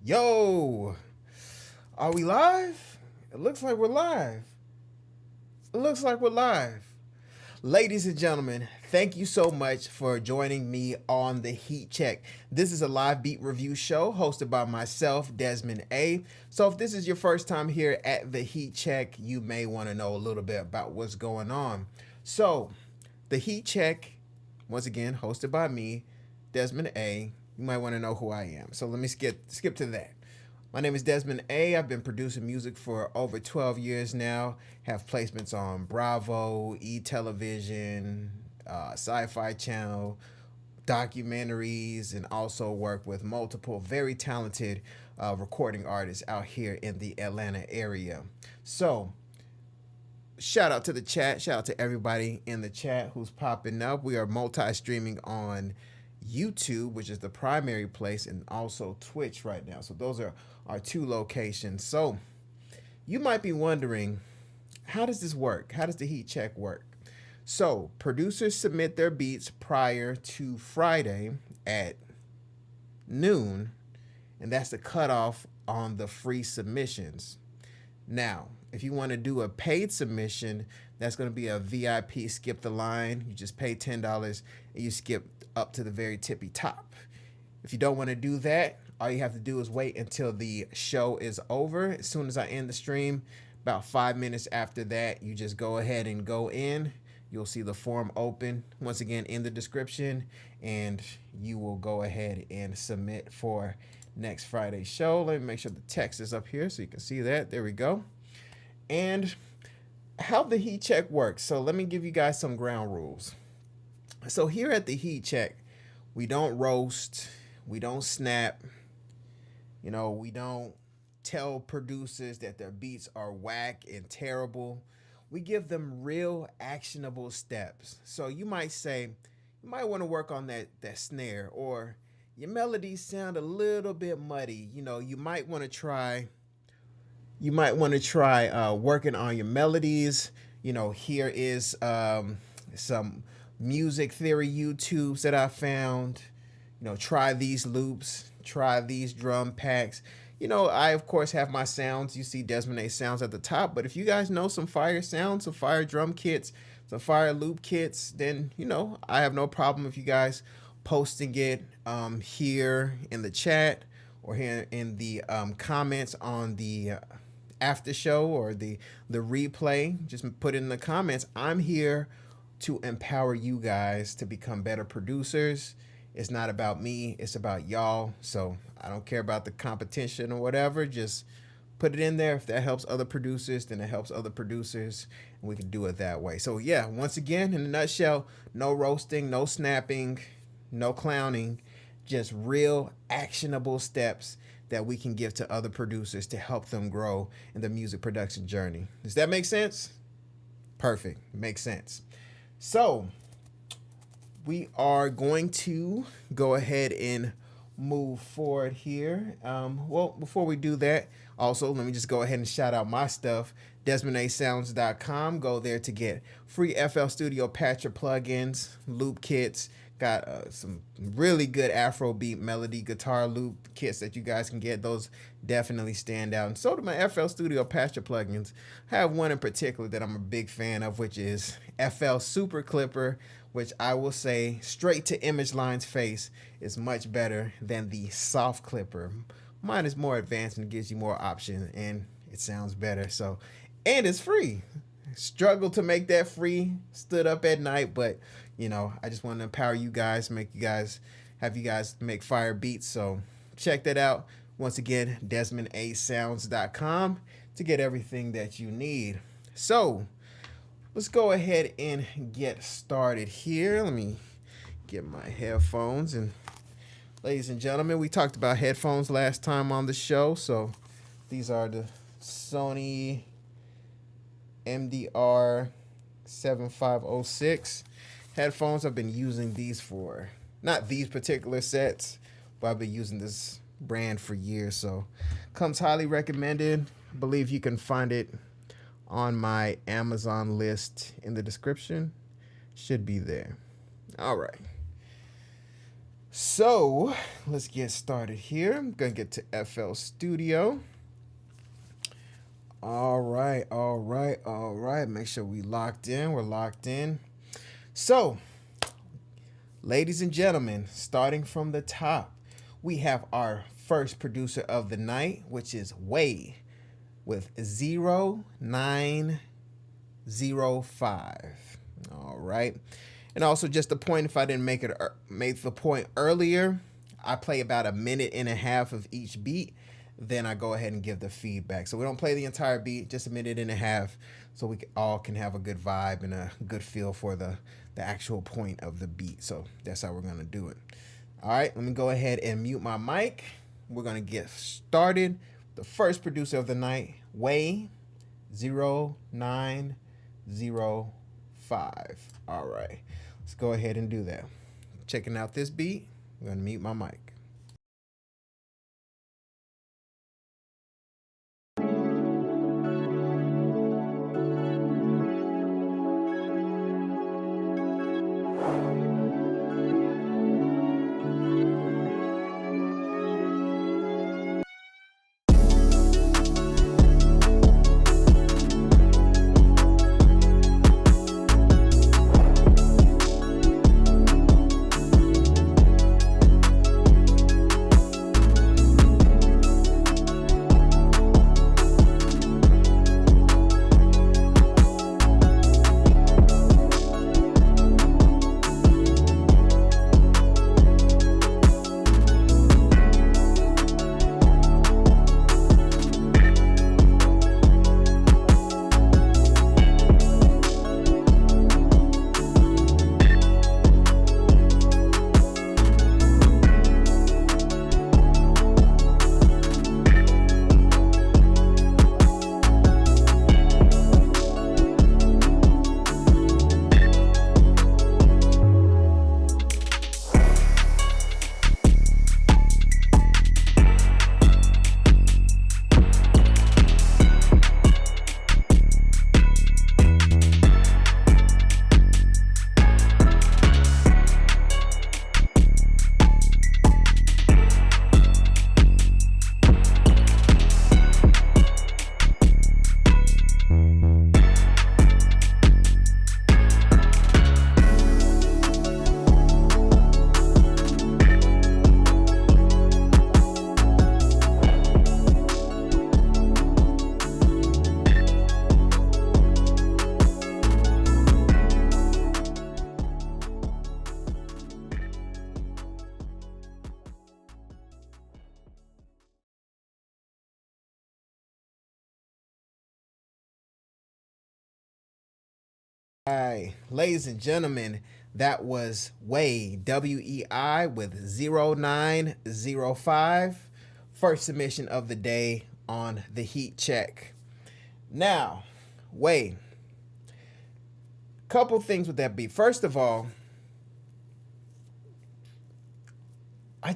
Yo, are we live? It looks like we're live. It looks like we're live. Ladies and gentlemen, thank you so much for joining me on the Heat Check. This is a live beat review show hosted by myself, Desmond A. So, if this is your first time here at the Heat Check, you may want to know a little bit about what's going on. So, the Heat Check, once again, hosted by me, Desmond A. You might want to know who I am. So, let me skip to that. My name is Desmond A. I've been producing music for over 12 years now. Have placements on Bravo, E Television, Sci Fi Channel, documentaries, and also work with multiple very talented recording artists out here in the Atlanta area. So, shout out to the chat. Shout out to everybody in the chat who's popping up. We are multi streaming on YouTube, which is the primary place, and also Twitch right now. So those are our two locations. So you might be wondering, how does this work? How does the heat check work? So producers submit their beats prior to Friday at noon, and that's the cutoff on the free submissions. Now, if you want to do a paid submission, that's going to be a VIP skip the line. You just pay $10 and you skip up to the very tippy top. If you don't want to do that, all you have to do is wait until the show is over. As soon as I end the stream, about 5 minutes after that, you just go ahead and go in. You'll see the form open once again in the description, and you will go ahead and submit for next Friday's show. Let me make sure the text is up here so you can see that. There we go. And how the heat check works. So let me give you guys some ground rules. So here at the heat check, we don't roast, we don't snap, we don't tell producers that their beats are whack and terrible. We give them real actionable steps. So you might say, you might want to work on that snare, or your melodies sound a little bit muddy. You might want to try working on your melodies. Here is some music theory YouTubes that I found. Try these loops, try these drum packs. I of course have my sounds. You see Desmond A sounds at the top, but if you guys know some fire sounds, some fire drum kits, some fire loop kits, then I have no problem if you guys posting it here in the chat or here in the comments on the after show or the replay. Just put it in the comments. I'm here to empower you guys to become better producers. It's not about me, it's about y'all. So I don't care about the competition or whatever. Just put it in there. If that helps other producers, then it helps other producers, and we can do it that way. So yeah, once again, in a nutshell, no roasting, no snapping, no clowning, just real actionable steps that we can give to other producers to help them grow in the music production journey. Does that make sense? Perfect. Makes sense. So we are going to go ahead and move forward here. Well, before we do that, also, let me just go ahead and shout out my stuff, DesmondASounds.com. Go there to get free FL Studio Patcher plugins, loop kits. Got some really good Afrobeat melody guitar loop kits that you guys can get. Those definitely stand out. And so do my FL Studio Patcher plugins. I have one in particular that I'm a big fan of, which is FL Super Clipper, which I will say straight to Image Line's face is much better than the soft clipper. Mine is more advanced and gives you more options, and it sounds better. So, and it's free. Struggle to make that free, stood up at night, but I just want to empower you guys, have you guys make fire beats. So check that out. Once again, DesmondASounds.com to get everything that you need. So let's go ahead and get started here. Let me get my headphones. And ladies and gentlemen, we talked about headphones last time on the show. So these are the Sony MDR 7506 headphones. I've been using these for, not these particular sets, but I've been using this brand for years. So comes highly recommended. I believe you can find it on my Amazon list in the description. Should be there. All right. So let's get started here. I'm gonna get to FL Studio. All right, all right, all right. Make sure we locked in. We're locked in. So, ladies and gentlemen, starting from the top, we have our first producer of the night, which is Way with 0905. All right. And also just a point, if I didn't make the point earlier, I play about a minute and a half of each beat. Then I go ahead and give the feedback. So we don't play the entire beat, just a minute and a half, so we all can have a good vibe and a good feel for the actual point of the beat. So that's how we're gonna do it. All right, let me go ahead and mute my mic. We're gonna get started. The first producer of the night, Way 0905. All right, let's go ahead and do that. Checking out this beat. I'm gonna mute my mic. Hi, ladies and gentlemen, that was Way, WEI with 0905. First submission of the day on the heat check. Now, Way, couple things with that beat. First of all, I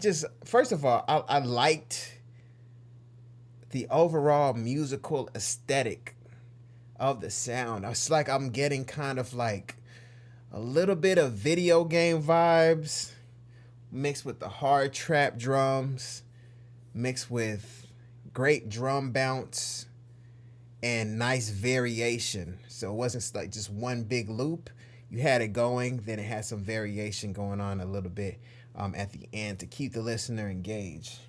liked the overall musical aesthetic of the sound. It's like I'm getting kind of like a little bit of video game vibes mixed with the hard trap drums, mixed with great drum bounce and nice variation. So it wasn't like just one big loop. You had it going, then it had some variation going on a little bit at the end to keep the listener engaged.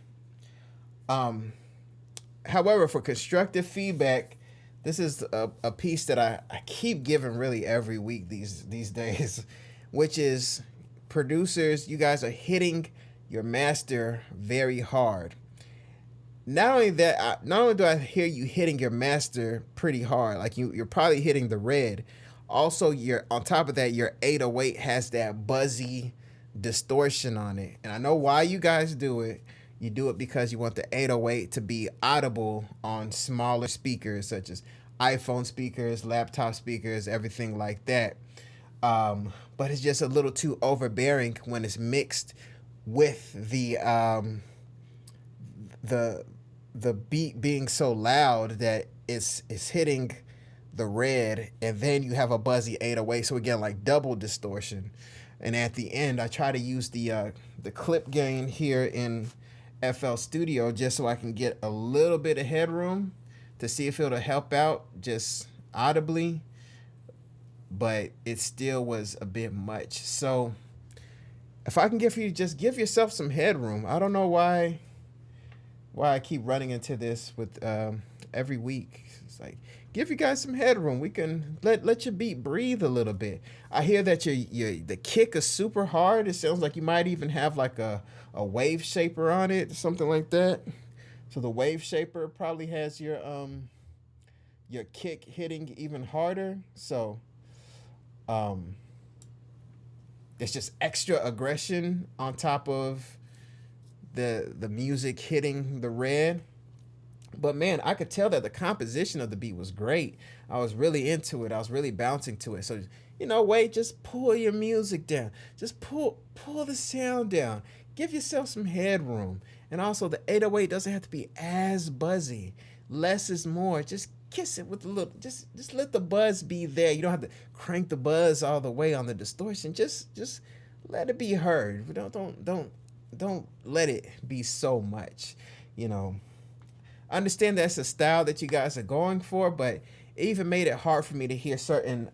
However, for constructive feedback, this is a piece that I keep giving really every week these days, which is producers, you guys are hitting your master very hard. Not only do I hear you hitting your master pretty hard, like you're probably hitting the red. Also, on top of that, your 808 has that buzzy distortion on it. And I know why you guys do it. You do it because you want the 808 to be audible on smaller speakers, such as iPhone speakers, laptop speakers, everything like that. But it's just a little too overbearing when it's mixed with the beat being so loud that it's hitting the red, and then you have a buzzy 808. So again, like double distortion. And at the end, I try to use the clip gain here in FL Studio just so I can get a little bit of headroom to see if it'll help out just audibly, but it still was a bit much. So if I can give you, just give yourself some headroom. I don't know why I keep running into this with every week. It's like, give you guys some headroom. We can let your beat breathe a little bit. I hear that the kick is super hard. It sounds like you might even have like a wave shaper on it, something like that. So the wave shaper probably has your kick hitting even harder. So it's just extra aggression on top of the music hitting the red. But man, I could tell that the composition of the beat was great. I was really into it. I was really bouncing to it. So, Wade, just pull your music down. Just pull the sound down. Give yourself some headroom. And also the 808 doesn't have to be as buzzy. Less is more. Just kiss it with a little, just let the buzz be there. You don't have to crank the buzz all the way on the distortion. Just let it be heard. Don't let it be so much. I understand that's a style that you guys are going for, but it even made it hard for me to hear certain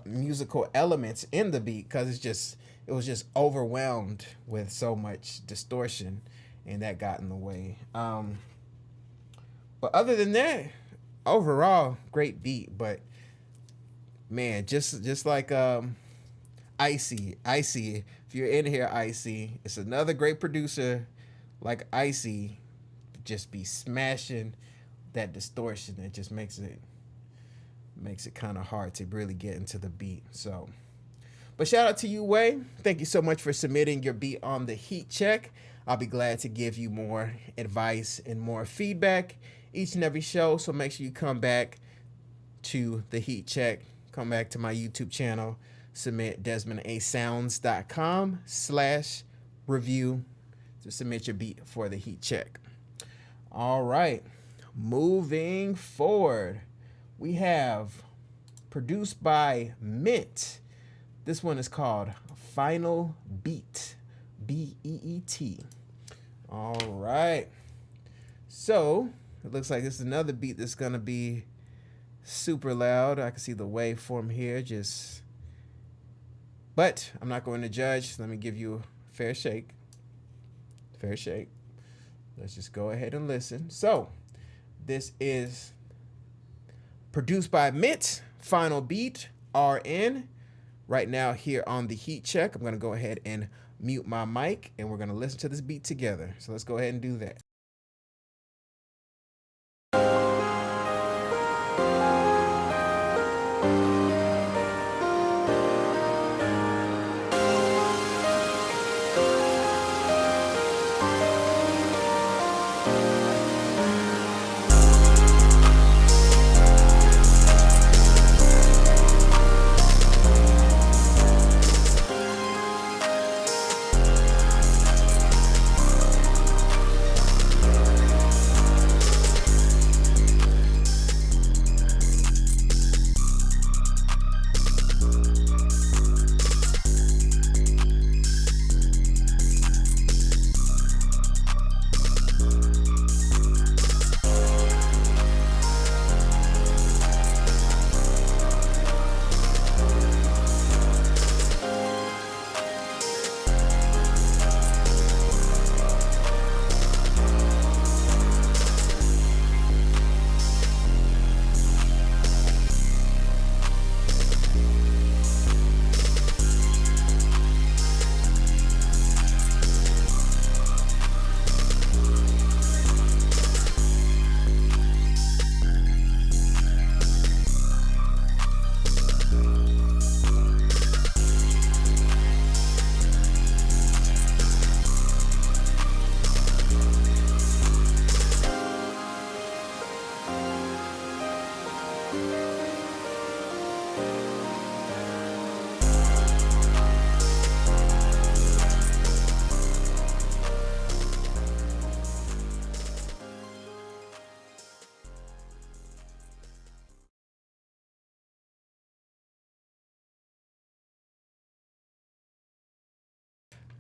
musical elements in the beat because it was just overwhelmed with so much distortion, and that got in the way. But other than that, overall, great beat. But man, just like Icy, if you're in here, Icy, it's another great producer like Icy. Just be smashing that distortion. It just makes it kind of hard to really get into the beat. So, but shout out to you, Way. Thank you so much for submitting your beat on the Heat Check. I'll be glad to give you more advice and more feedback each and every show. So make sure you come back to the Heat Check. Come back to my YouTube channel. Submit DesmondASounds.com/review to submit your beat for the Heat Check. All right, moving forward, we have produced by Mint. This one is called Final Beat, B-E-E-T. All right, so it looks like this is another beat that's gonna be super loud. I can see the waveform here, but I'm not going to judge. Let me give you a fair shake. Let's just go ahead and listen. So, this is produced by Mint, Final Beat, RN. Right now here on the Heat Check, I'm going to go ahead and mute my mic, and we're going to listen to this beat together. So let's go ahead and do that.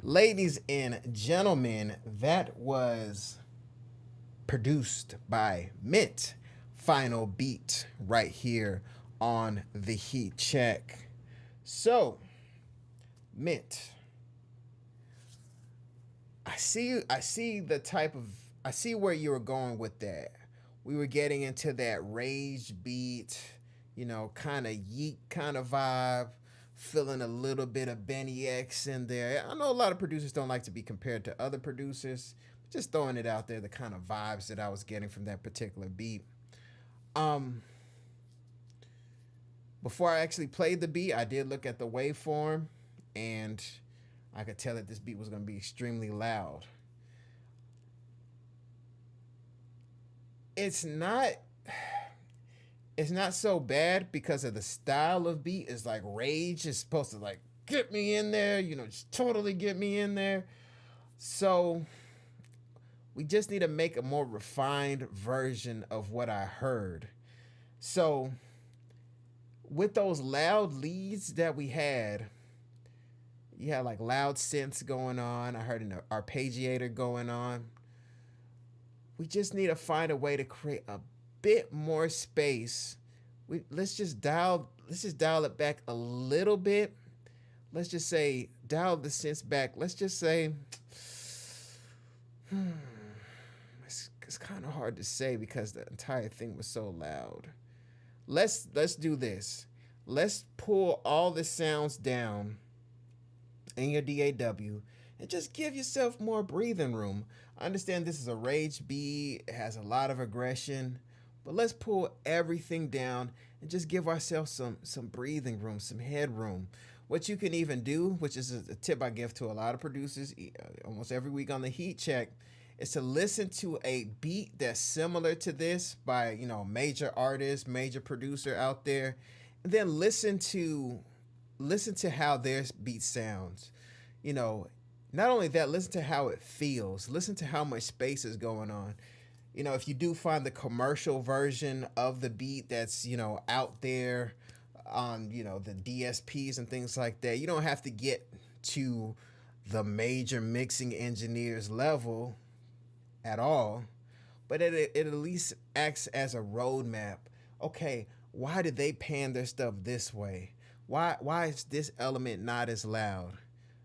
Ladies and gentlemen, that was produced by Mint. Final beat right here on the Heat Check. So, Mint, I see where you were going with that. We were getting into that rage beat, kind of yeet kind of vibe, feeling a little bit of Benny X in there. I know a lot of producers don't like to be compared to other producers. Just throwing it out there, the kind of vibes that I was getting from that particular beat. Um, Before I actually played the beat, I did look at the waveform, and I could tell that this beat was going to be extremely loud. It's not it's not so bad because of the style of beat. It's like rage is supposed to like get me in there, just totally get me in there. So we just need to make a more refined version of what I heard. So with those loud leads that we had, you had like loud synths going on. I heard an arpeggiator going on. We just need to find a way to create a bit more space. Let's just dial it back a little bit. Let's just say dial the synths back. Let's just say it's kind of hard to say because the entire thing was so loud. Let's do this. Let's pull all the sounds down in your DAW and just give yourself more breathing room. I understand this is a rage beat, it has a lot of aggression, but let's pull everything down and just give ourselves some breathing room, some headroom. What you can even do, which is a tip I give to a lot of producers almost every week on the Heat Check, is to listen to a beat that's similar to this by major artist, major producer out there, and then listen to how their beat sounds. Not only that, listen to how it feels. Listen to how much space is going on. If you do find the commercial version of the beat that's, out there on, the DSPs and things like that, you don't have to get to the major mixing engineers level at all. But it at least acts as a roadmap. Okay, why did they pan their stuff this way? Why is this element not as loud?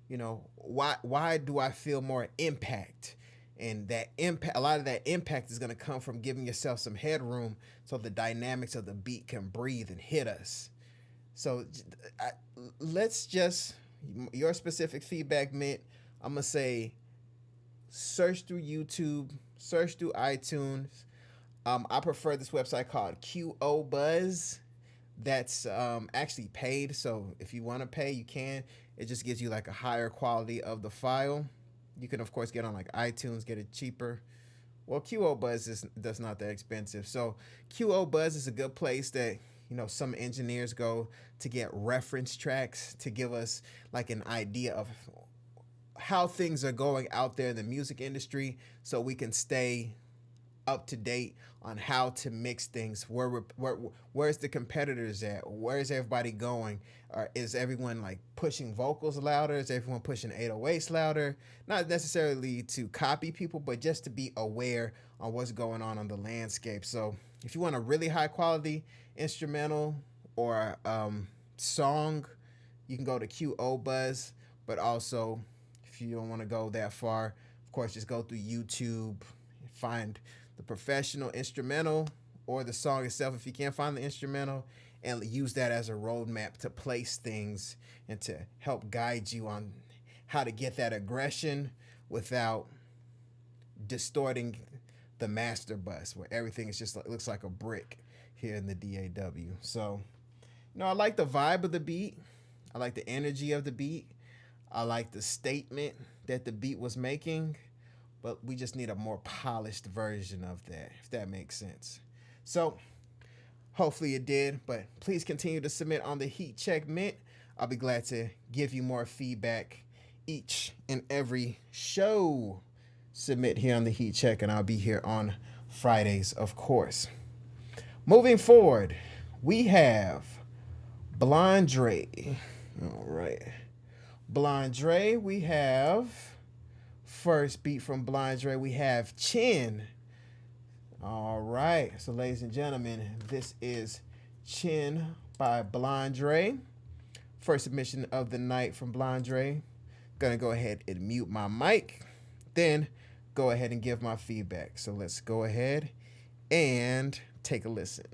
Why do I feel more impact? And that impact, a lot of that impact is going to come from giving yourself some headroom so the dynamics of the beat can breathe and hit us. So let's just, your specific feedback meant, I'm going to say, search through YouTube, search through iTunes. I prefer this website called QO Buzz. That's actually paid, so if you want to pay, you can. It just gives you like a higher quality of the file. You can of course get on like iTunes, get it cheaper. Well, QO Buzz that's not that expensive. So QO Buzz is a good place that some engineers go to get reference tracks to give us like an idea of how things are going out there in the music industry, so we can stay up to date on how to mix things. Where's the competitors at? Where's everybody going? Or is everyone like pushing vocals louder? Is everyone pushing 808s louder? Not necessarily to copy people, but just to be aware on what's going on the landscape. So if you want a really high quality instrumental or song, you can go to QO Buzz. But also, if you don't want to go that far, of course, just go through YouTube, find the professional instrumental or the song itself if you can't find the instrumental, and use that as a roadmap to place things and to help guide you on how to get that aggression without distorting the master bus where everything is just looks like a brick here in the DAW. So, I like the vibe of the beat. I like the energy of the beat. I like the statement that the beat was making. But we just need a more polished version of that, if that makes sense. So hopefully it did, but please continue to submit on the Heat Check Mint. I'll be glad to give you more feedback each and every show. Submit here on the Heat Check, and I'll be here on Fridays, of course. Moving forward, we have Blondre. All right. Blind Dre, we have first beat from Blind Dre, we have Chin. All right, so ladies and gentlemen, this is Chin by Blind Dre. First submission of the night from Blind Dre. Gonna go ahead and mute my mic, then go ahead and give my feedback. So let's go ahead and take a listen.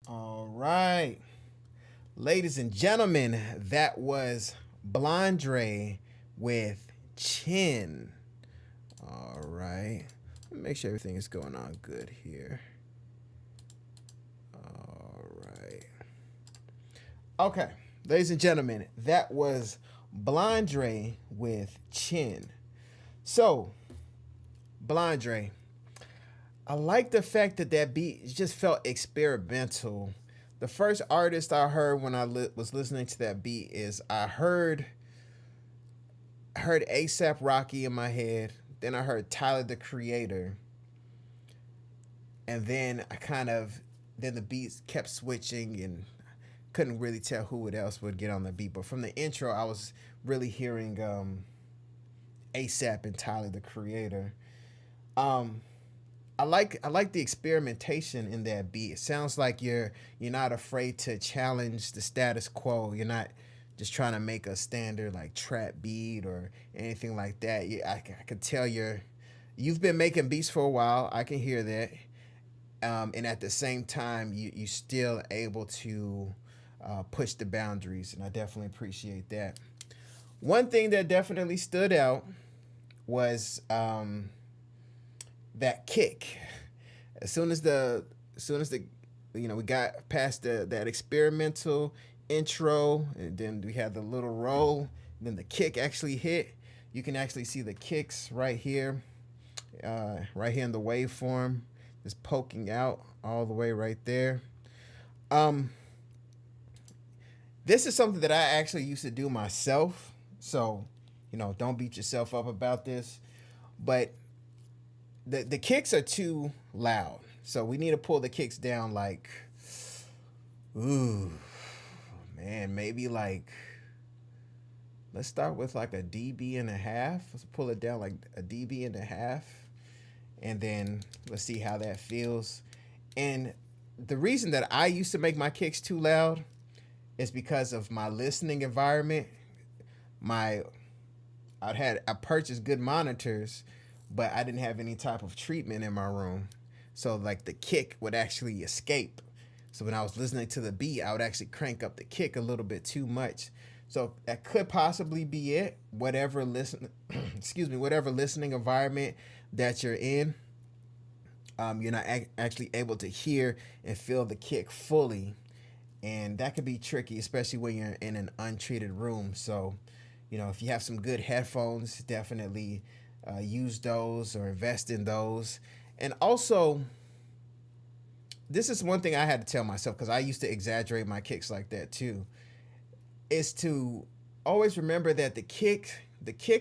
All right. Ladies and gentlemen, that was Blind Dre with Chin. All right. Make sure everything is going on good here. All right. Okay. Ladies and gentlemen, that was Blind Dre with Chin. So, Blind Dre, I like the fact that that beat just felt experimental. The first artist I heard when I was listening to that beat is I heard ASAP Rocky in my head. Then I heard Tyler the Creator. And then then the beats kept switching and couldn't really tell who else would get on the beat. But from the intro, I was really hearing ASAP and Tyler the Creator. I like the experimentation in that beat. It sounds like you're not afraid to challenge the status quo. You're not just trying to make a standard like trap beat or anything like that. I could tell you've been making beats for a while. I can hear that. And at the same time, you still able to push the boundaries, and I definitely appreciate that. One thing that definitely stood out was that kick. As soon as the we got past that experimental intro, and then we had the little roll, and then the kick actually hit. You can actually see the kicks right here in the waveform, just poking out all the way right there. This is something that I actually used to do myself, so don't beat yourself up about this, but the kicks are too loud, so we need to pull the kicks down like, ooh, man, maybe like, let's start with like a dB and a half. Let's pull it down like a dB and a half, and then let's see how that feels. And the reason that I used to make my kicks too loud is because of my listening environment. I purchased good monitors, but I didn't have any type of treatment in my room. So like the kick would actually escape. So when I was listening to the beat, I would actually crank up the kick a little bit too much. So that could possibly be it. Whatever listen, excuse me, whatever listening environment that you're in, you're not actually able to hear and feel the kick fully, and that could be tricky, especially when you're in an untreated room. So, if you have some good headphones, definitely use those or invest in those. And also, this is one thing I had to tell myself because I used to exaggerate my kicks like that too. Is to always remember that the kick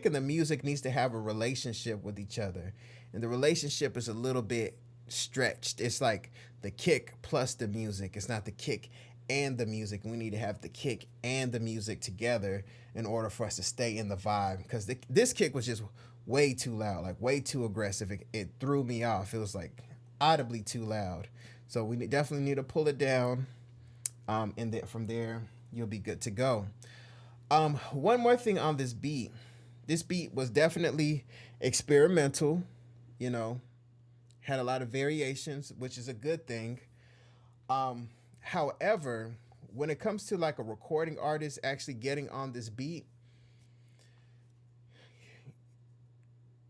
and the music needs to have a relationship with each other, and the relationship is a little bit stretched. It's like the kick plus the music. It's not the kick and the music. We need to have the kick and the music together in order for us to stay in the vibe. Because this kick was just way too loud, like way too aggressive. It threw me off. It was like audibly too loud. So we definitely need to pull it down. And then from there, you'll be good to go. One more thing on this beat. This beat was definitely experimental. You know, had a lot of variations, which is a good thing. However, when it comes to like a recording artist actually getting on this beat,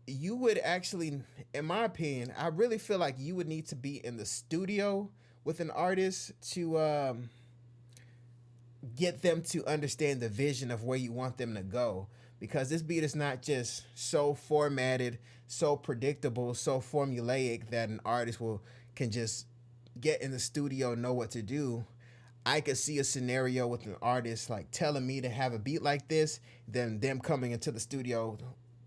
you would actually, in my opinion, I really feel like you would need to be in the studio with an artist to get them to understand the vision of where you want them to go. Because this beat is not just so formatted, so predictable, so formulaic that an artist will can just get in the studio and know what to do. I could see a scenario with an artist like telling me to have a beat like this, then them coming into the studio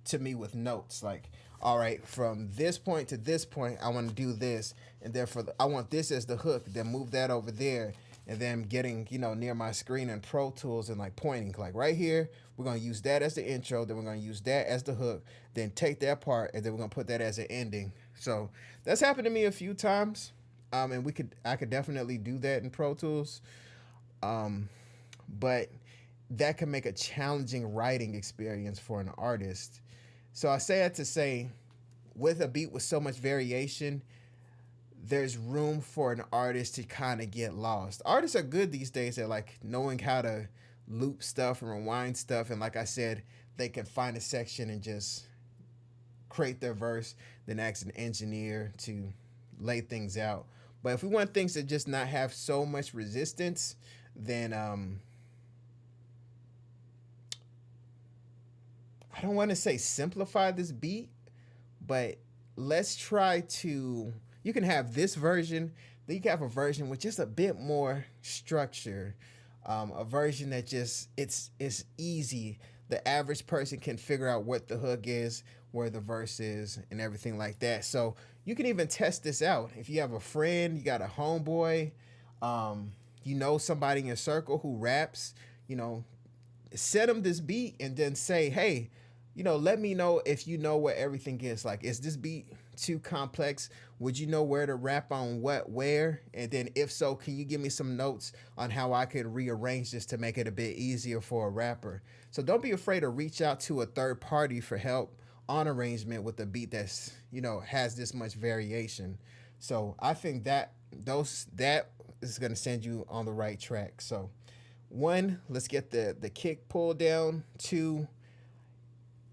to me with notes like, all right, from this point to this point, I want to do this, and therefore I want this as the hook. Then move that over there, and then getting near my screen in Pro Tools and like pointing like right here. We're gonna use that as the intro. Then we're gonna use that as the hook. Then take that part, and then we're gonna put that as an ending. So that's happened to me a few times, and I could definitely do that in Pro Tools. Um, but that can make a challenging writing experience for an artist. So I say that to say, with a beat with so much variation, there's room for an artist to kind of get lost. Artists are good these days at like knowing how to loop stuff and rewind stuff, and like I said, they can find a section and just create their verse, then ask an engineer to lay things out. But if we want things to just not have so much resistance, then I don't want to say simplify this beat, but let's try to. You can have this version, then you can have a version with just a bit more structure, a version that just it's easy. The average person can figure out what the hook is, where the verse is, and everything like that. So you can even test this out. If you have a friend, you got a homeboy, um, somebody in your circle who raps, you know, send them this beat and then say, hey, let me know if you know where everything is. Like, is this beat too complex? Would you know where to rap on what, where? And then if so, can you give me some notes on how I could rearrange this to make it a bit easier for a rapper? So don't be afraid to reach out to a third party for help on arrangement with a beat that's, has this much variation. So I think that is going to send you on the right track. So one, let's get the kick pulled down. Two,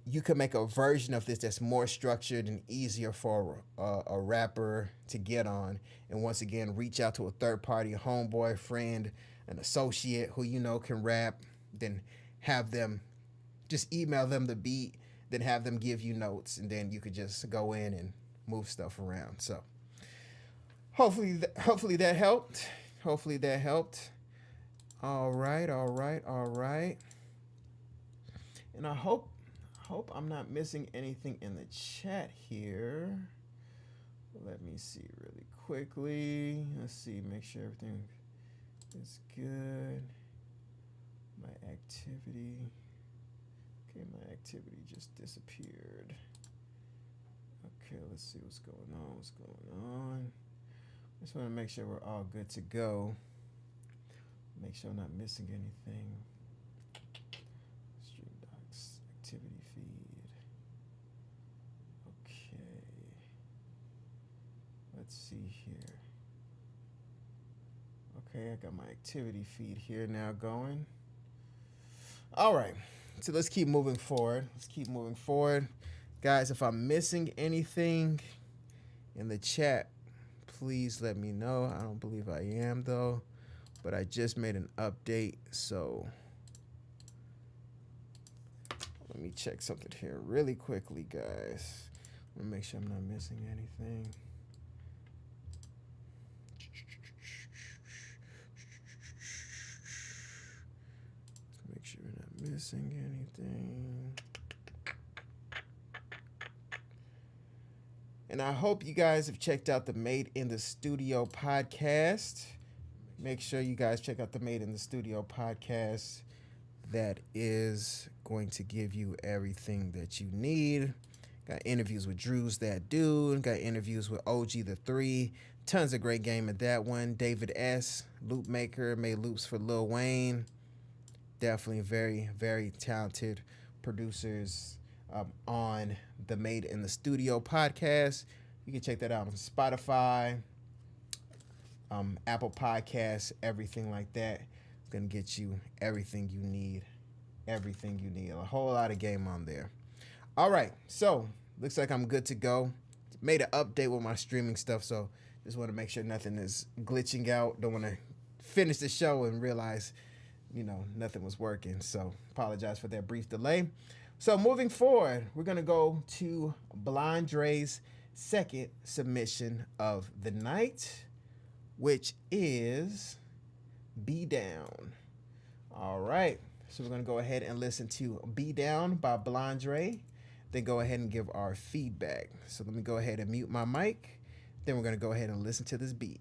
you can make a version of this that's more structured and easier for a rapper to get on. And once again, reach out to a third party, a homeboy, friend, an associate who can rap. Then have them just email them the beat, then have them give you notes, and then you could just go in and move stuff around. So hopefully that helped. Hopefully that helped. All right, all right, all right. And I hope I'm not missing anything in the chat here. Let me see really quickly. Let's see, make sure everything is good. My activity. Okay, my activity just disappeared. Okay, let's see what's going on. What's going on? Just want to make sure we're all good to go. Make sure I'm not missing anything. Stream docs, activity feed. Okay. Let's see here. Okay, I got my activity feed here now going. All right, so let's keep moving forward. Let's keep moving forward. Guys, if I'm missing anything in the chat, please let me know. I don't believe I am, though, but I just made an update, so let me check something here really quickly, guys. Let me make sure I'm not missing anything. Let's make sure we're not missing anything. And I hope you guys have checked out the Made in the Studio podcast. Make sure you guys check out the Made in the Studio podcast. That is going to give you everything that you need. Got interviews with Drew's That Dude. Got interviews with OG the 3. Tons of great game at that one. David S., loop maker, made loops for Lil Wayne. Definitely very, very talented producers on the Made in the Studio podcast. You can check that out on Spotify, Apple Podcasts, everything like that. It's going to get you everything you need. Everything you need. A whole lot of game on there. All right. So, looks like I'm good to go. Made an update with my streaming stuff, so just want to make sure nothing is glitching out. Don't want to finish the show and realize, nothing was working. So, apologize for that brief delay. So, moving forward, we're going to go to Blondre's second submission of the night, which is Be Down. All right. So, we're going to go ahead and listen to Be Down by Blondre. Then go ahead and give our feedback. So, let me go ahead and mute my mic. Then we're going to go ahead and listen to this beat.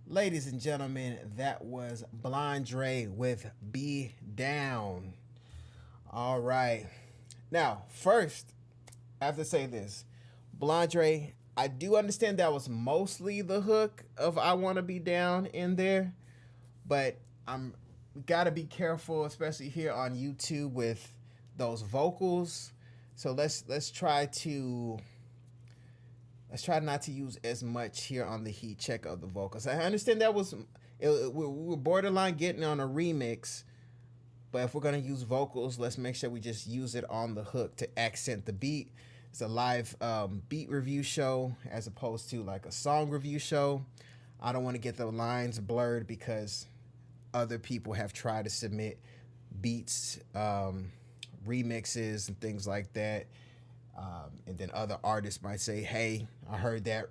Ladies and gentlemen, that was Blondre with Be Down. All right. Now, first, I have to say this. Blondre, I do understand that was mostly the hook of I Wanna Be Down in there, but we gotta be careful, especially here on YouTube with those vocals. So let's try not to use as much here on the heat check of the vocals. I understand that we were borderline getting on a remix, but if we're gonna use vocals, let's make sure we just use it on the hook to accent the beat. It's a live beat review show as opposed to like a song review show. I don't want to get the lines blurred because other people have tried to submit beats, remixes, and things like that. And then other artists might say, hey, I heard that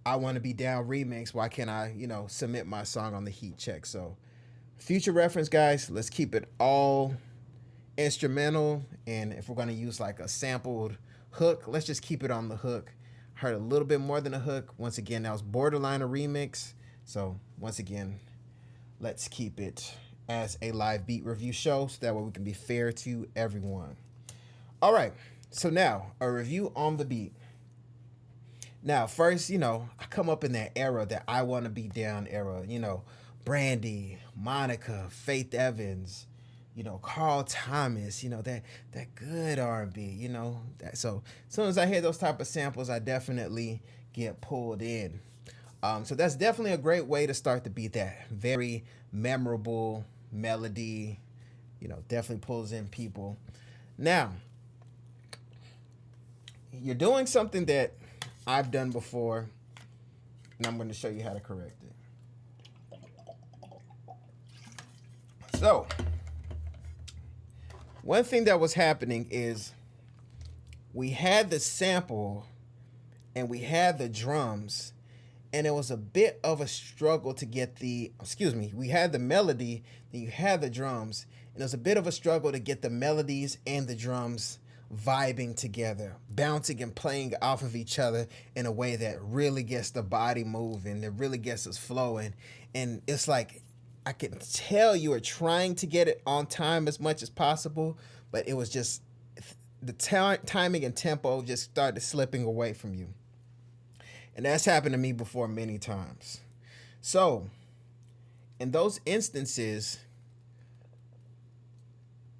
I Want to Be Down remix. Why can't I, submit my song on the heat check? So future reference, guys, let's keep it all instrumental. And if we're going to use like a sampled hook, let's just keep it on the hook. heard a little bit more than a hook. Once again, that was borderline a remix. So once again, let's keep it as a live beat review show so that way we can be fair to everyone. All right, so now a review on the beat. Now, first, I come up in that era, that I Want to Be Down era, Brandy, Monica, Faith Evans, Carl Thomas, that good R&B, so as soon as I hear those type of samples, I definitely get pulled in. So that's definitely a great way to start the beat. That very memorable melody, definitely pulls in people. Now, you're doing something that I've done before, and I'm going to show you how to correct it. So, one thing that was happening is we had the sample and we had the drums, and it was a bit of a struggle to get we had the melody, then you had the drums, and it was a bit of a struggle to get the melodies and the drums vibing together, bouncing and playing off of each other in a way that really gets the body moving, that really gets us flowing. And it's like, I can tell you are trying to get it on time as much as possible, but it was just the timing and tempo just started slipping away from you. And that's happened to me before many times. So in those instances,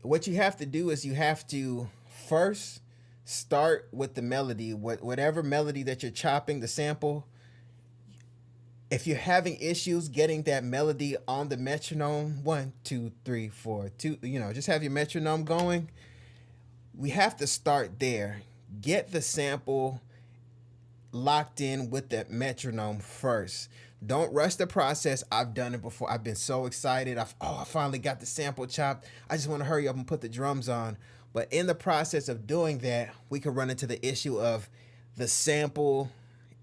what you have to do is you have to first start with the melody, whatever melody that you're chopping, the sample. If you're having issues getting that melody on the metronome, 1, 2, 3, 4, 2, just have your metronome going. We have to start there. Get the sample locked in with that metronome first. Don't rush the process. I've done it before. I've been so excited. I finally got the sample chopped. I just want to hurry up and put the drums on. But in the process of doing that, we can run into the issue of the sample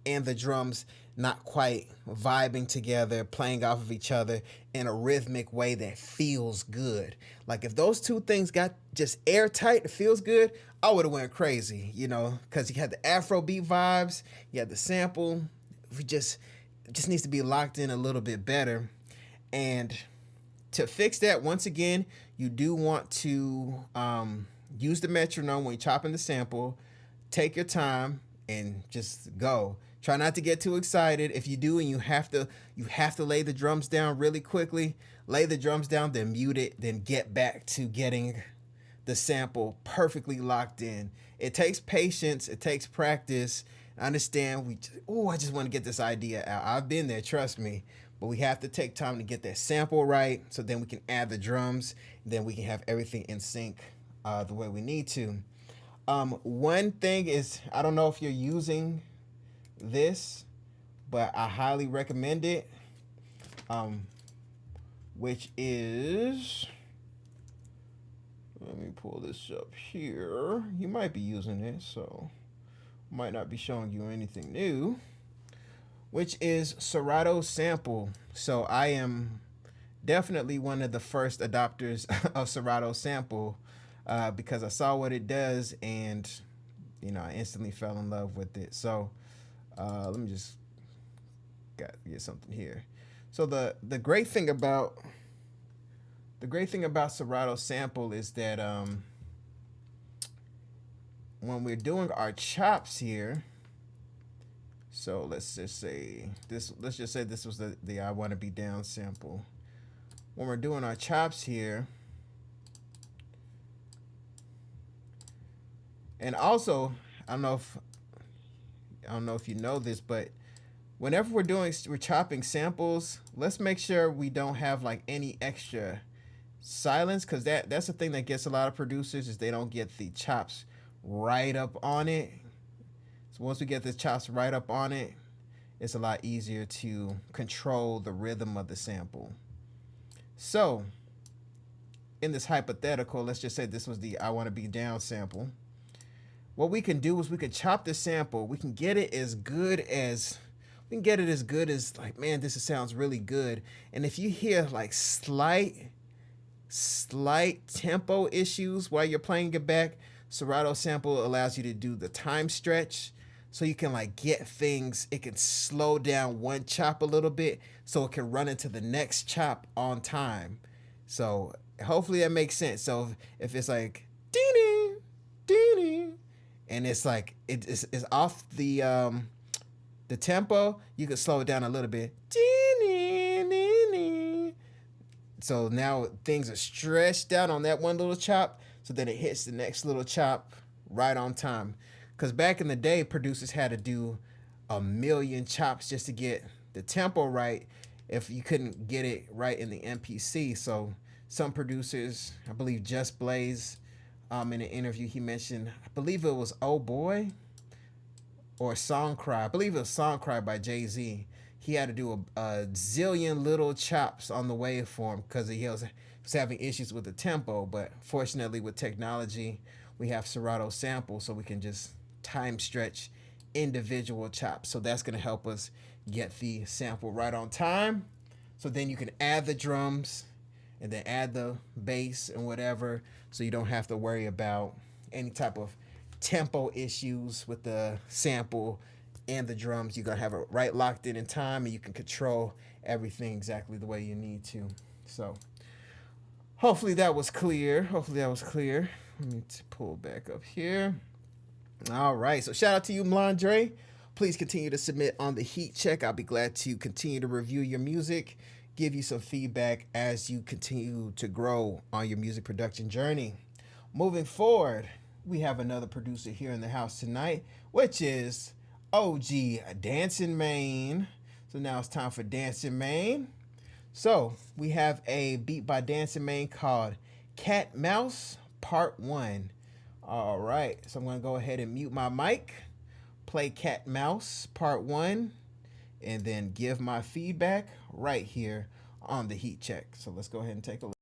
and the drums not quite vibing together, playing off of each other in a rhythmic way that feels good. Like if those two things got just airtight, it feels good, I would have went crazy, because you had the Afrobeat vibes, you had the sample. It just needs to be locked in a little bit better. And to fix that, once again, you do want to use the metronome when you're chopping the sample. Take your time and just go. Try not to get too excited. If you do and you have to lay the drums down really quickly, lay the drums down, then mute it, then get back to getting the sample perfectly locked in. It takes patience, it takes practice. I understand I just want to get this idea out. I've been there, trust me. But we have to take time to get that sample right, so then we can add the drums, then we can have everything in sync the way we need to. One thing is, I don't know if you're using this, but I highly recommend it, which is, let me pull this up here. You might be using it, so might not be showing you anything new, which is Serato Sample. So I am definitely one of the first adopters of Serato Sample, because I saw what it does and I instantly fell in love with it. So let me just get something here. So the great thing about Serato Sample is that when we're doing our chops here, so let's just say this was the I Want to Be Down sample. When we're doing our chops here, and also I don't know if you know this, but whenever we're chopping samples, let's make sure we don't have like any extra silence, because that's the thing that gets a lot of producers, is they don't get the chops right up on it. So once we get the chops right up on it, it's a lot easier to control the rhythm of the sample. So in this hypothetical, let's just say this was the I Want to Be Down sample. What we can do is we can chop the sample. We can get it as good as like, man, this sounds really good. And if you hear like slight tempo issues while you're playing it back, Serato Sample allows you to do the time stretch. so you can like get things. It can slow down one chop a little bit so it can run into the next chop on time. So hopefully that makes sense. So if it's like ding ding, and it's like it's off the tempo, you can slow it down a little bit. So now things are stretched out on that one little chop, so then it hits the next little chop right on time. Because back in the day, producers had to do a million chops just to get the tempo right if you couldn't get it right in the MPC. So some producers, I believe Just Blaze, in an interview, he mentioned, I believe it was Oh Boy or Song Cry. I believe it was Song Cry by Jay-Z. He had to do a zillion little chops on the waveform because he was having issues with the tempo. But fortunately, with technology, we have Serato samples, so we can just time stretch individual chops. So that's going to help us get the sample right on time. So then you can add the drums and then add the bass and whatever, so you don't have to worry about any type of tempo issues with the sample and the drums. You're going to have it right locked in time, and you can control everything exactly the way you need to. So hopefully that was clear. Let me pull back up here. All right. So shout out to you, Melandre. Please continue to submit on the Heat Check. I'll be glad to continue to review your music, give you some feedback as you continue to grow on your music production journey. Moving forward, we have another producer here in the house tonight, which is OG Dancing Maine. So now it's time for Dancing Maine. So we have a beat by Dancing Maine called Cat Mouse Part 1. All right, so I'm going to go ahead and mute my mic, play Cat Mouse Part 1, and then give my feedback right here on the Heat Check. So let's go ahead and take a look.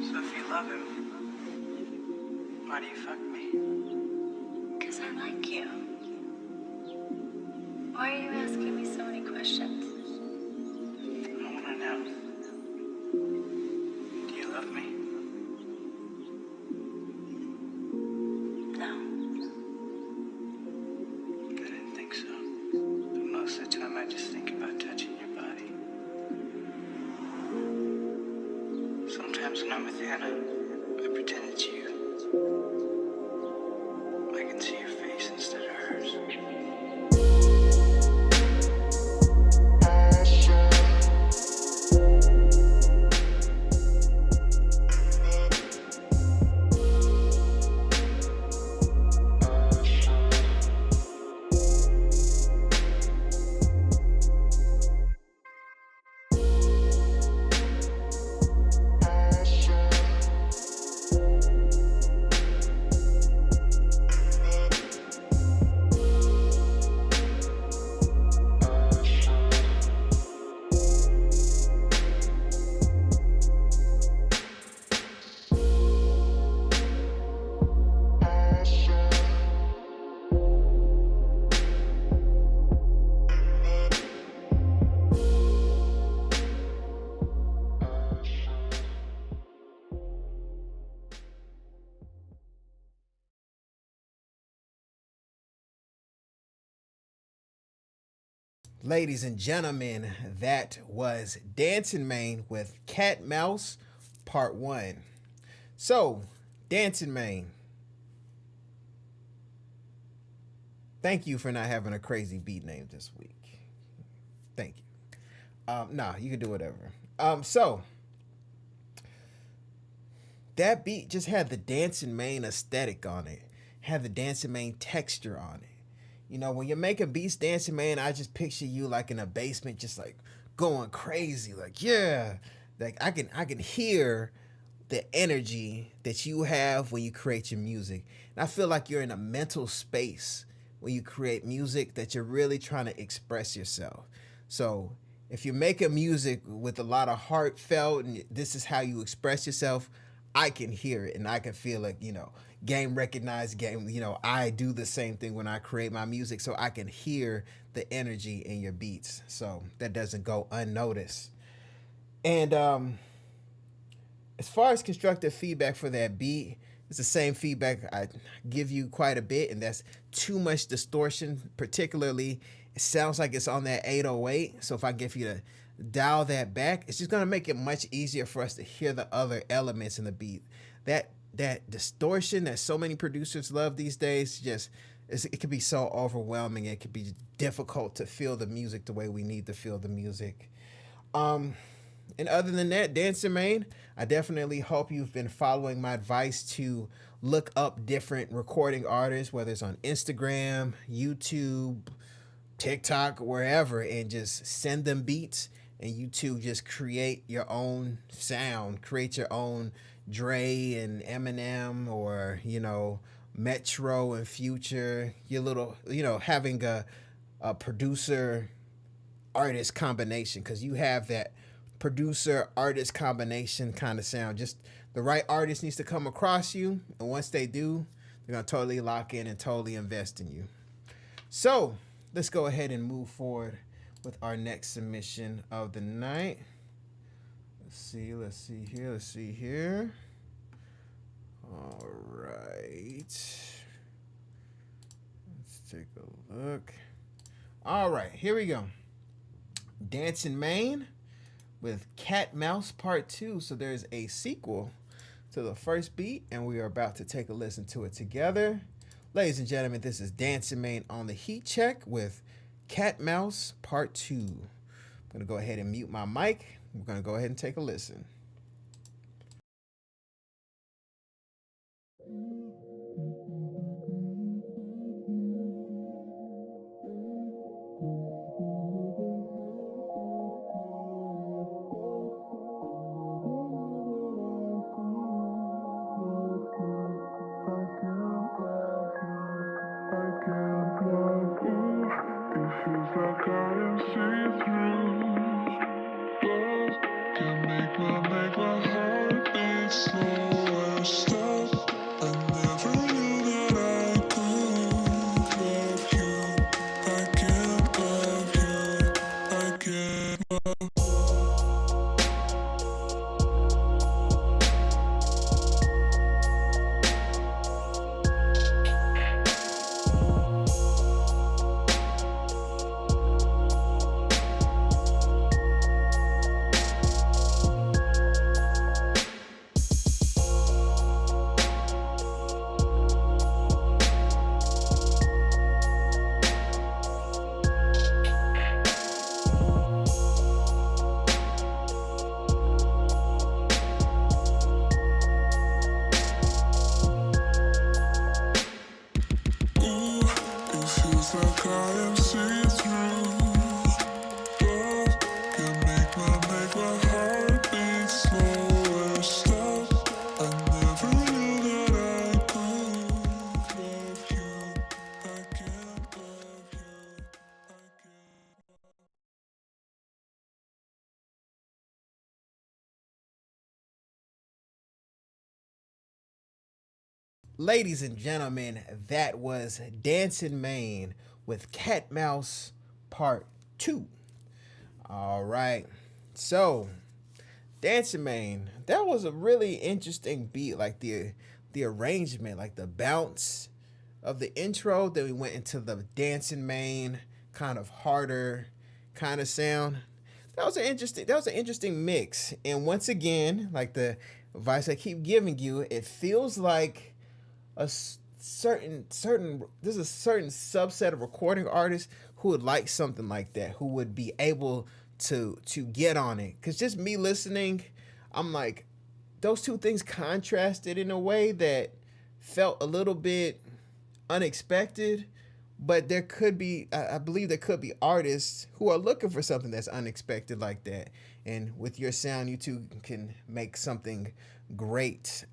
So if you love him, why do you fuck me? Because I like you. Why are you asking me so many questions? I want to know. Do you love me? No. I didn't think so. But most of the time I just think about touching your body. Sometimes when I'm with Hannah, I pretend it's you. I can see your face instead of hers. Ladies and gentlemen, that was Dancing Maine with Cat Mouse Part 1. So, Dancing Maine, thank you for not having a crazy beat name this week. Thank you. Nah, you can do whatever. So, that beat just had the Dancing Maine aesthetic on it, had the Dancing Maine texture on it. You know, when you're making beats, Dancing Maine, I just picture you like in a basement, just like going crazy, like yeah, like I can hear the energy that you have when you create your music, and I feel like you're in a mental space when you create music that you're really trying to express yourself. So if you're making music with a lot of heartfelt and this is how you express yourself, I can hear it and I can feel it, you know, game recognized game. You know, I do the same thing when I create my music, so I can hear the energy in your beats, so that doesn't go unnoticed. And as far as constructive feedback for that beat, it's the same feedback I give you quite a bit, and that's too much distortion. Particularly, it sounds like it's on that 808. So if I give you to dial that back, it's just gonna make it much easier for us to hear the other elements in the beat. That distortion that so many producers love these days, it can be so overwhelming. It can be difficult to feel the music the way we need to feel the music. And other than that, Dancing Main, I definitely hope you've been following my advice to look up different recording artists, whether it's on Instagram, YouTube, TikTok, wherever, and just send them beats, and you two just create your own sound, create your own Dre and Eminem, or, you know, Metro and Future, your little, you know, having a producer artist combination, because you have that producer artist combination kind of sound. Just the right artist needs to come across you, and once they do, they're gonna totally lock in and totally invest in you. So let's go ahead and move forward with our next submission of the night. Let's see here. All right, let's take a look. All right, here we go. Dancing Main with Cat Mouse Part 2. So there's a sequel to the first beat, and we are about to take a listen to it together. Ladies and gentlemen, this is Dancing Main on the Heat Check with Cat Mouse Part 2. I'm going to go ahead and mute my mic. We're going to go ahead and take a listen. Ladies and gentlemen, that was Dancing Main with Cat Mouse Part 2. All right. So, Dancing Main, that was a really interesting beat. Like the arrangement, like the bounce of the intro. Then we went into the Dancing Main, kind of harder kind of sound. That was an interesting mix. And once again, like the advice I keep giving you, it feels like a certain there's a certain subset of recording artists who would like something like that, who would be able to get on it. Because just me listening, I'm like, those two things contrasted in a way that felt a little bit unexpected. But there could be, I believe there could be artists who are looking for something that's unexpected like that. And with your sound, you two can make something great.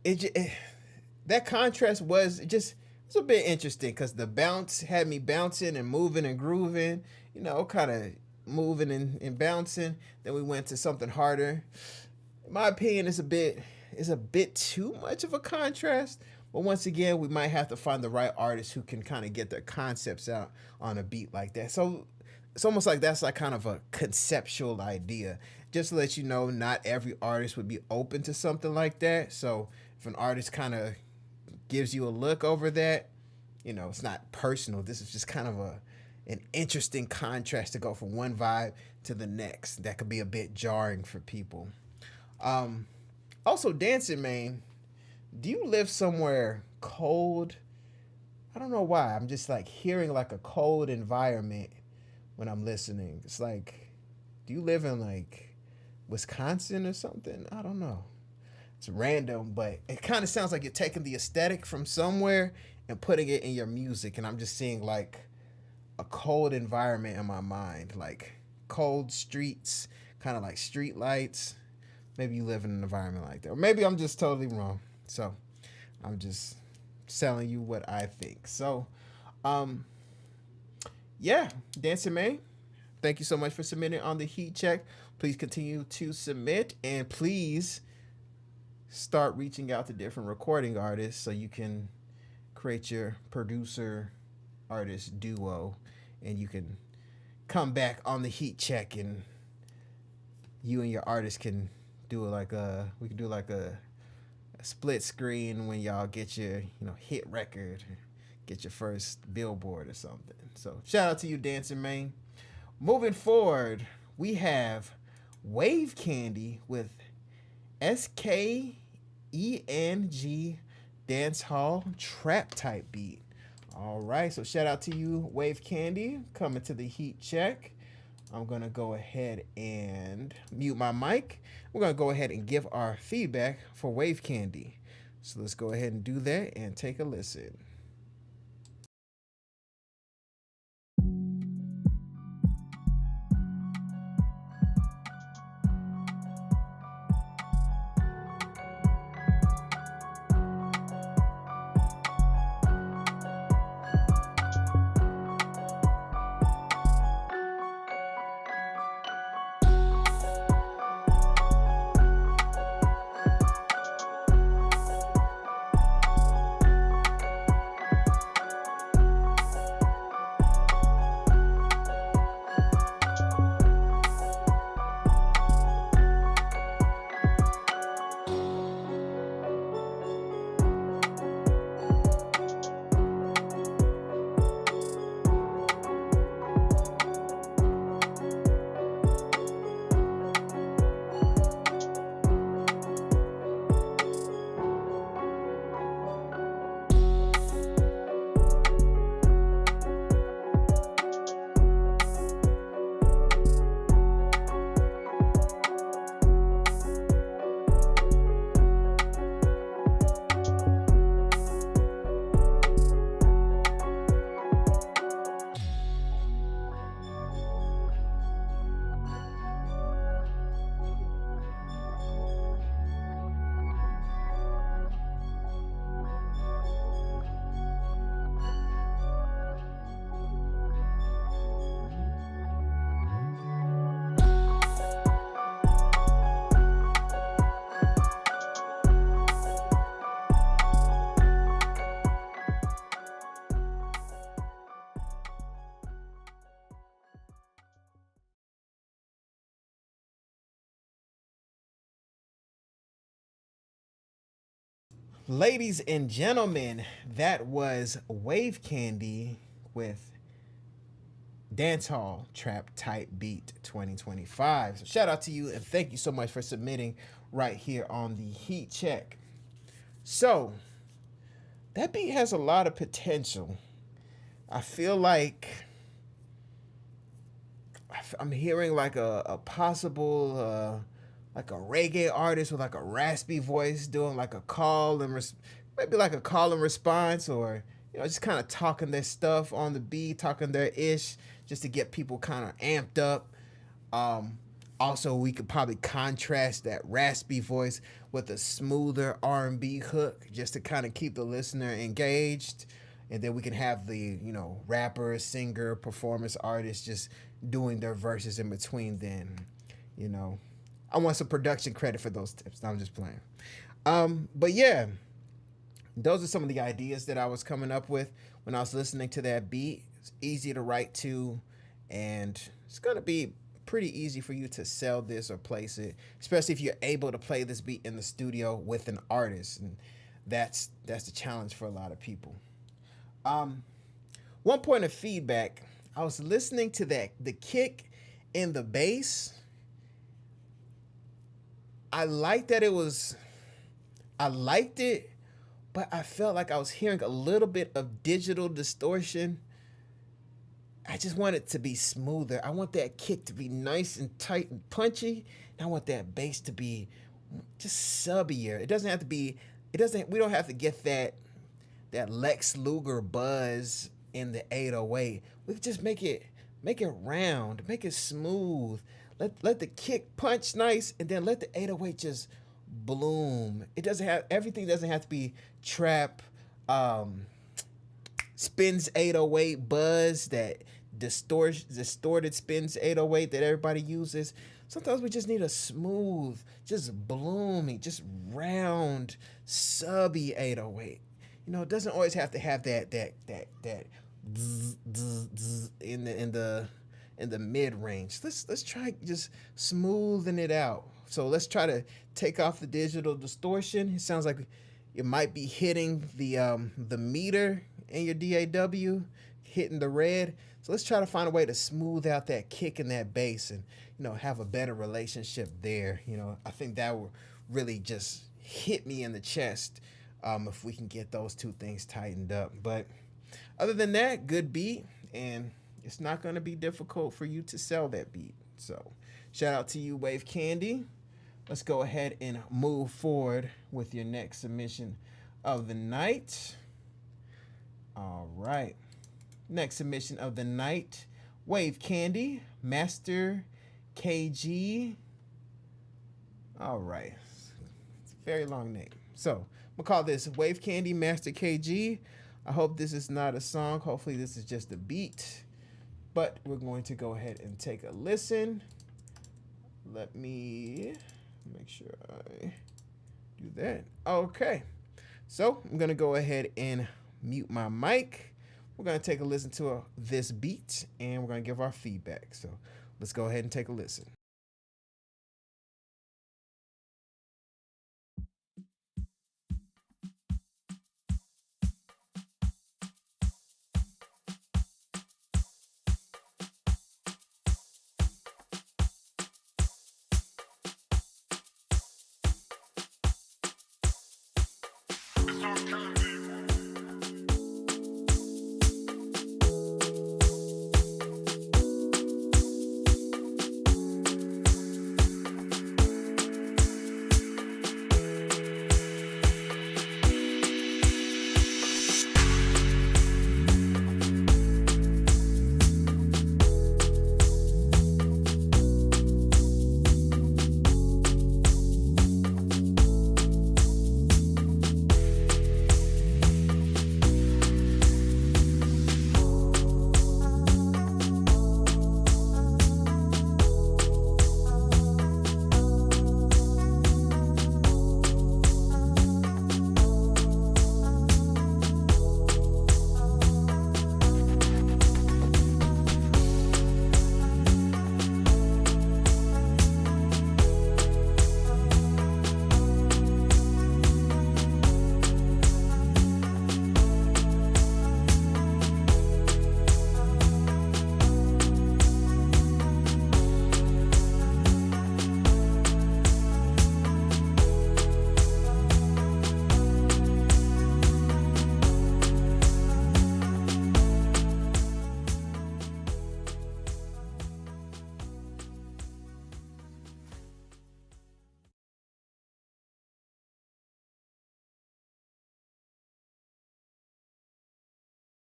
That contrast was a bit interesting, because the bounce had me bouncing and moving and grooving, you know, kind of moving and bouncing. Then we went to something harder. my opinion is a bit too much of a contrast. But once again, we might have to find the right artist who can kind of get their concepts out on a beat like that. So it's almost like that's like kind of a conceptual idea. Just to let you know, not every artist would be open to something like that. So if an artist kind of gives you a look over that, you know, it's not personal. This is just kind of an interesting contrast to go from one vibe to the next. That could be a bit jarring for people. Also, Dancing Man, do you live somewhere cold? I don't know why. I'm just like hearing like a cold environment when I'm listening. It's like, do you live in like Wisconsin or something? I don't know. It's random, but it kind of sounds like you're taking the aesthetic from somewhere and putting it in your music. And I'm just seeing like a cold environment in my mind, like cold streets, kind of like street lights. Maybe you live in an environment like that. Or maybe I'm just totally wrong. So I'm just telling you what I think. So, yeah, Dancing Man, thank you so much for submitting on the heat check. Please continue to submit, and please start reaching out to different recording artists so you can create your producer artist duo, and you can come back on the heat check, and you and your artist can do like a split screen when y'all get your hit record, get your first billboard or something. So shout out to you, Dancing Man. Moving forward, we have Wave Candy with SKENG dancehall trap type beat. All right, so shout out to you, Wave Candy, coming to the heat check. I'm gonna go ahead and mute my mic. We're gonna go ahead and give our feedback for Wave Candy. So let's go ahead and do that and take a listen. Ladies and gentlemen, that was Wave Candy with Dancehall Trap Type Beat 2025. So shout out to you, and thank you so much for submitting right here on the heat check. So that beat has a lot of potential. I feel like I'm hearing like a possible like a reggae artist with like a raspy voice doing like a call and maybe like a call and response, or just kind of talking their stuff on the beat, talking their ish, just to get people kind of amped up. Also, we could probably contrast that raspy voice with a smoother R&B hook, just to kind of keep the listener engaged. And then we can have the rapper, singer, performance artist just doing their verses in between. Then I want some production credit for those tips. No, I'm just playing. But yeah, those are some of the ideas that I was coming up with when I was listening to that beat. It's easy to write to, and it's gonna be pretty easy for you to sell this or place it, especially if you're able to play this beat in the studio with an artist. And that's the challenge for a lot of people. One point of feedback, I was listening to the kick and the bass. I liked it, but I felt like I was hearing a little bit of digital distortion. I just want it to be smoother. I want that kick to be nice and tight and punchy. And I want that bass to be just subbier. It doesn't have to be, we don't have to get that Lex Luger buzz in the 808. We could just make it round, make it smooth. Let the kick punch nice, and then let the 808 just bloom. Everything doesn't have to be trap, spins 808 buzz, that distorted spins 808 that everybody uses. Sometimes we just need a smooth, just bloomy, just round, subby 808. You know, it doesn't always have to have that zzz, zzz, zzz in the mid range. Let's try just smoothing it out. So let's try to take off the digital distortion. It sounds like it might be hitting the meter in your DAW, hitting the red. So let's try to find a way to smooth out that kick and that bass, and have a better relationship there. I think that will really just hit me in the chest if we can get those two things tightened up. But other than that, good beat, and it's not going to be difficult for you to sell that beat. So shout out to you, Wave Candy. Let's go ahead and move forward with your next submission of the night. All right. Next submission of the night, Wave Candy, Master KG. All right. It's a very long name. So I'm going to call this Wave Candy, Master KG. I hope this is not a song. Hopefully this is just a beat. But we're going to go ahead and take a listen. Let me make sure I do that. Okay. So I'm going to go ahead and mute my mic. We're going to take a listen to this beat, and we're going to give our feedback. So let's go ahead and take a listen.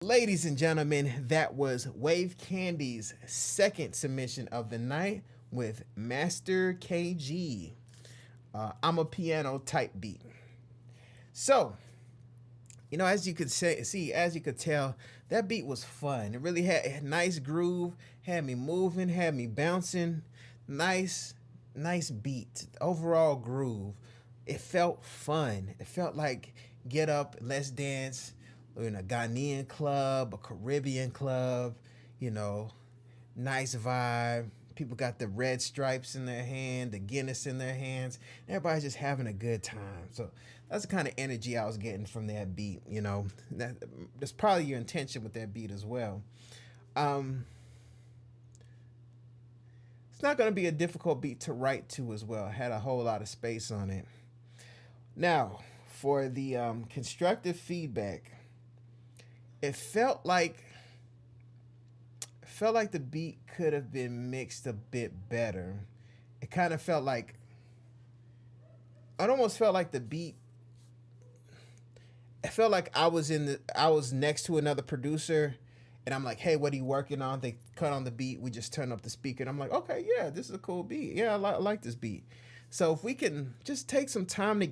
Ladies and gentlemen, that was Wave Candy's second submission of the night with Master KG. I'm a piano type beat. So, as you could tell, that beat was fun. It really had a nice groove, had me moving, had me bouncing. Nice nice beat, overall groove. It felt fun. It felt like get up, let's dance in a Ghanaian club, a Caribbean club, you know, nice vibe. People got the red stripes in their hand, the Guinness in their hands. Everybody's just having a good time. So that's the kind of energy I was getting from that beat. You know, that's probably your intention with that beat as well. Um, it's not going to be a difficult beat to write to as well. I had a whole lot of space on it. Now, for the constructive feedback, it felt like the beat could have been mixed a bit better. It kind of felt like it almost felt like the beat. It felt like I was next to another producer, and I'm like, "Hey, what are you working on?" They cut on the beat. We just turn up the speaker, and I'm like, "Okay, yeah, this is a cool beat. Yeah, I like this beat." So if we can just take some time to,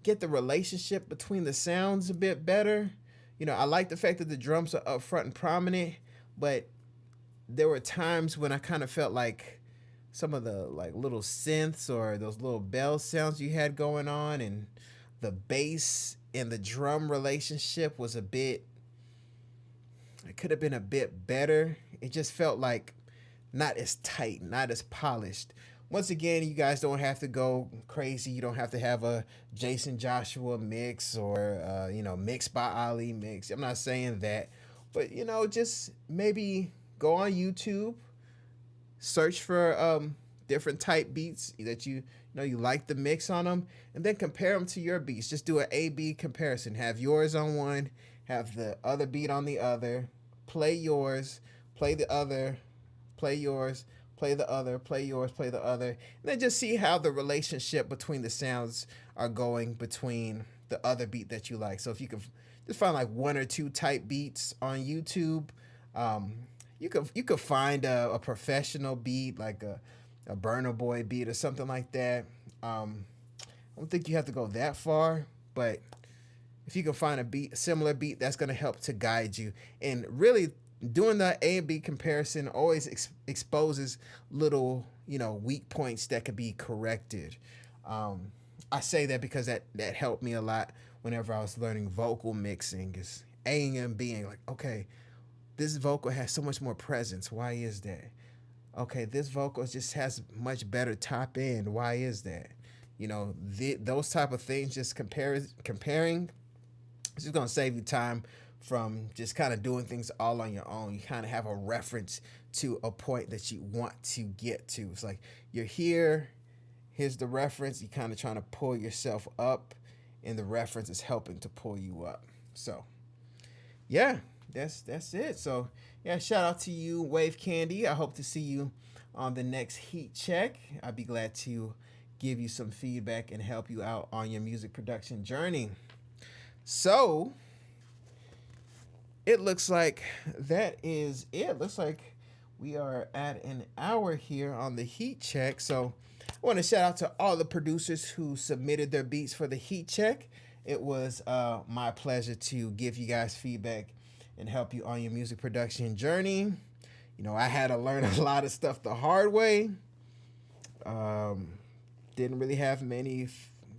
get the relationship between the sounds a bit better. I like the fact that the drums are up front and prominent, but there were times when I kind of felt like some of the like little synths or those little bell sounds you had going on, and the bass and the drum relationship was it could have been a bit better. It just felt like not as tight, not as polished. Once again, you guys don't have to go crazy. You don't have to have a Jason Joshua mix or Mix by Ali mix. I'm not saying that, but just maybe go on YouTube, search for different type beats that you like the mix on them, and then compare them to your beats. Just do an A/B comparison. Have yours on one, have the other beat on the other. Play yours, play the other, play yours, play the other, play yours, play the other, and then just see how the relationship between the sounds are going between the other beat that you like. So if you can just find like one or two type beats on YouTube, you could find a professional beat like a Burna Boy beat or something like that. I don't think you have to go that far, but if you can find a similar beat, that's going to help to guide you. And really, doing the A and B comparison always exposes little, weak points that could be corrected. I say that because that helped me a lot whenever I was learning vocal mixing. Is A and B like, okay, this vocal has so much more presence. Why is that? Okay, this vocal just has much better top end. Why is that? Those type of things, just comparing, it's just going to save you time from just kind of doing things all on your own. You kind of have a reference to a point that you want to get to. It's like you're here, here's the reference. You're kind of trying to pull yourself up, and the reference is helping to pull you up. So, yeah, that's it. So, yeah, shout out to you, Wave Candy. I hope to see you on the next Heat Check. I'd be glad to give you some feedback and help you out on your music production journey. So, it looks like that is it. Looks like we are at an hour here on the Heat Check. So I want to shout out to all the producers who submitted their beats for the Heat Check. It was my pleasure to give you guys feedback and help you on your music production journey. I had to learn a lot of stuff the hard way. Didn't really have many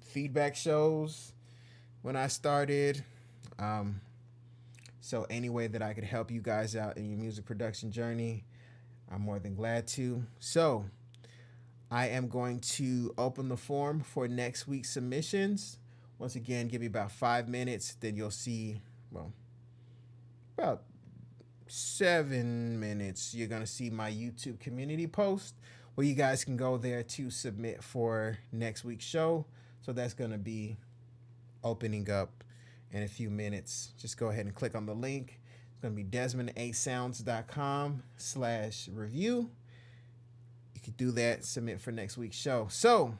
feedback shows when I started. So any way that I could help you guys out in your music production journey, I'm more than glad to. So I am going to open the form for next week's submissions. Once again, give me about 5 minutes, then you'll see, about 7 minutes, you're going to see my YouTube community post where you guys can go there to submit for next week's show. So that's going to be opening up in a few minutes. Just go ahead and click on the link. It's going to be DesmondASounds.com/review. You can do that, submit for next week's show. So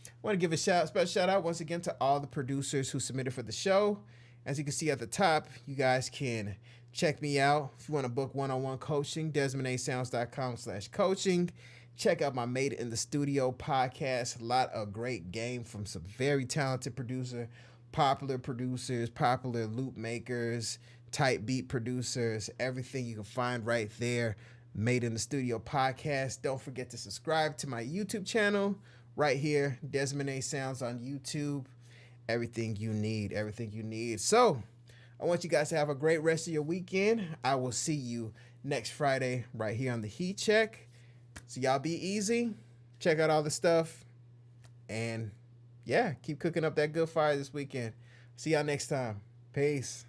I want to give a special shout out once again to all the producers who submitted for the show. As you can see at the top, you guys can check me out. If you want to book one-on-one coaching, DesmondASounds.com/coaching. Check out my Made in the Studio podcast. A lot of great game from some very talented popular producers, popular loop makers, type beat producers, everything you can find right there. Made in the Studio podcast. Don't forget to subscribe to my YouTube channel right here, Desmond A Sounds on YouTube. Everything you need, everything you need. So I want you guys to have a great rest of your weekend. I will see you next Friday right here on the Heat Check. So y'all be easy. Check out all the stuff. And yeah, keep cooking up that good fire this weekend. See y'all next time. Peace.